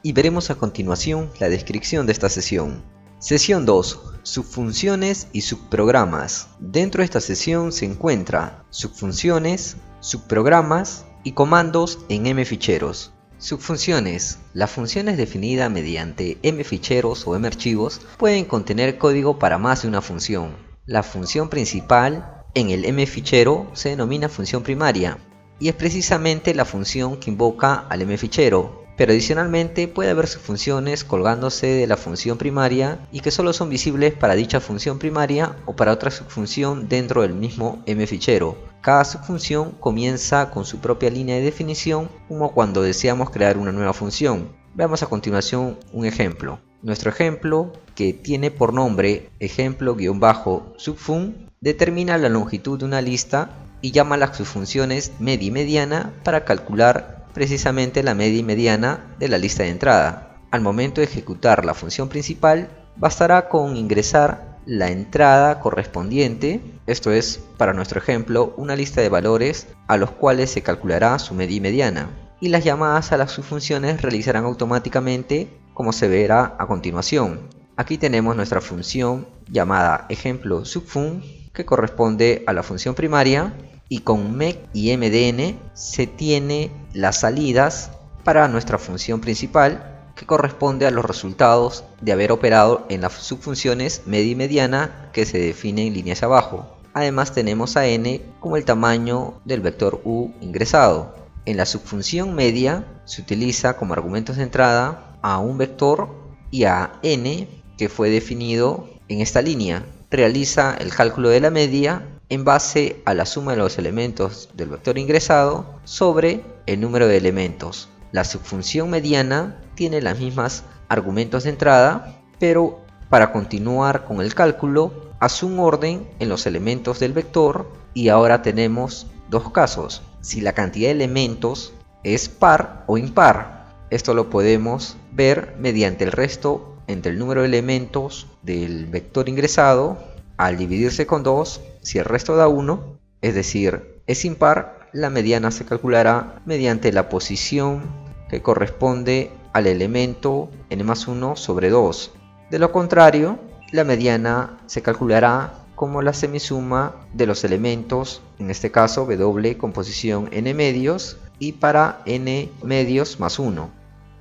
y veremos a continuación la descripción de esta sesión. Sesión 2. Subfunciones y subprogramas. Dentro de esta sesión se encuentra subfunciones, subprogramas y comandos en mficheros. Subfunciones. La función es definida mediante mficheros o marchivos. Pueden contener código para más de una función. La función principal en el mfichero se denomina función primaria y es precisamente la función que invoca al mfichero. Pero adicionalmente puede haber subfunciones colgándose de la función primaria y que solo son visibles para dicha función primaria o para otra subfunción dentro del mismo mfichero. Cada subfunción comienza con su propia línea de definición, como cuando deseamos crear una nueva función. Veamos a continuación un ejemplo. Nuestro ejemplo, que tiene por nombre ejemplo-subfun, determina la longitud de una lista y llama a las subfunciones media y mediana para calcular precisamente la media y mediana de la lista de entrada. Al momento de ejecutar la función principal, bastará con ingresar la entrada correspondiente, esto es, para nuestro ejemplo, una lista de valores a los cuales se calculará su media y mediana, y las llamadas a las subfunciones realizarán automáticamente, como se verá a continuación. Aquí tenemos nuestra función llamada ejemplo subfun, que corresponde a la función primaria, y con mec y mdn se tiene las salidas para nuestra función principal, que corresponde a los resultados de haber operado en las subfunciones media y mediana que se definen en líneas abajo. Además tenemos a n como el tamaño del vector u ingresado. En la subfunción media se utiliza como argumentos de entrada a un vector y a n, que fue definido en esta línea. Realiza el cálculo de la media en base a la suma de los elementos del vector ingresado sobre el número de elementos. La subfunción mediana tiene las mismas argumentos de entrada, pero para continuar con el cálculo hace un orden en los elementos del vector y ahora tenemos dos casos: si la cantidad de elementos es par o impar. Esto lo podemos ver mediante el resto entre el número de elementos del vector ingresado al dividirse con 2. Si el resto da 1, es decir, es impar, la mediana se calculará mediante la posición que corresponde al elemento n+1 sobre 2. De lo contrario, la mediana se calculará como la semisuma de los elementos, en este caso w con posición n medios y para n medios más 1.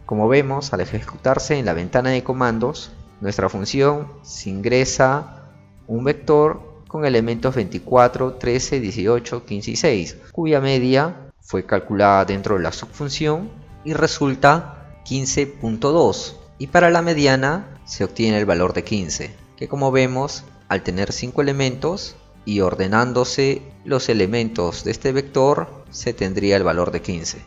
Como vemos, al ejecutarse en la ventana de comandos, nuestra función se ingresa un vector con elementos 24, 13, 18, 15 y 6, cuya media fue calculada dentro de la subfunción y resulta 15.2, y para la mediana se obtiene el valor de 15, que como vemos, al tener 5 elementos y ordenándose los elementos de este vector, se tendría el valor de 15.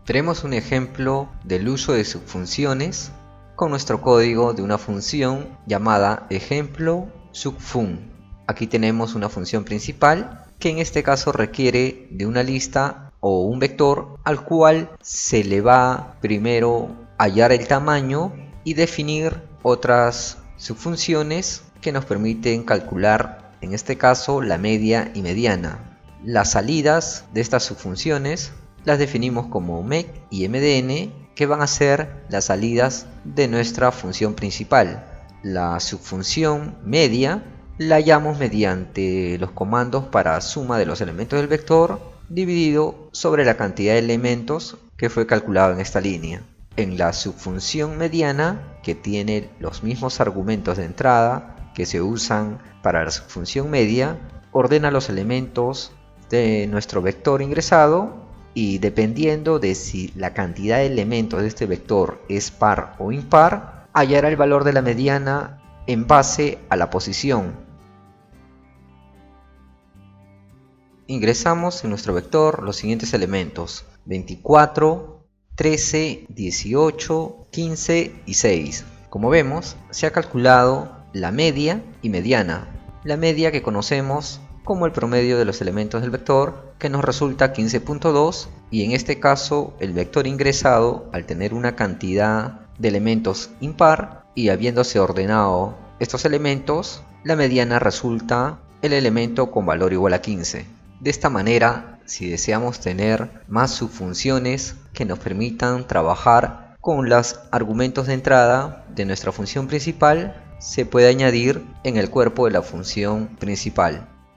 Veremos un ejemplo del uso de subfunciones con nuestro código de una función llamada ejemplo subfun. Aquí tenemos una función principal que en este caso requiere de una lista o un vector al cual se le va primero a hallar el tamaño y definir otras subfunciones que nos permiten calcular, en este caso, la media y mediana. Las salidas de estas subfunciones las definimos como mec y mdn, que van a ser las salidas de nuestra función principal. La subfunción media la hallamos mediante los comandos para suma de los elementos del vector dividido sobre la cantidad de elementos que fue calculado en esta línea. En la subfunción mediana, que tiene los mismos argumentos de entrada que se usan para la subfunción media, ordena los elementos de nuestro vector ingresado y, dependiendo de si la cantidad de elementos de este vector es par o impar, hallará el valor de la mediana en base a la posición. Ingresamos en nuestro vector los siguientes elementos: 24, 13, 18, 15 y 6. Como vemos, se ha calculado la media y mediana. La media, que conocemos como el promedio de los elementos del vector, que nos resulta 15.2, y en este caso el vector ingresado, al tener una cantidad de elementos impar y habiéndose ordenado estos elementos, la mediana resulta el elemento con valor igual a 15. De esta manera, si deseamos tener más subfunciones que nos permitan trabajar con los argumentos de entrada de nuestra función principal se puede añadir en el cuerpo de la función principal.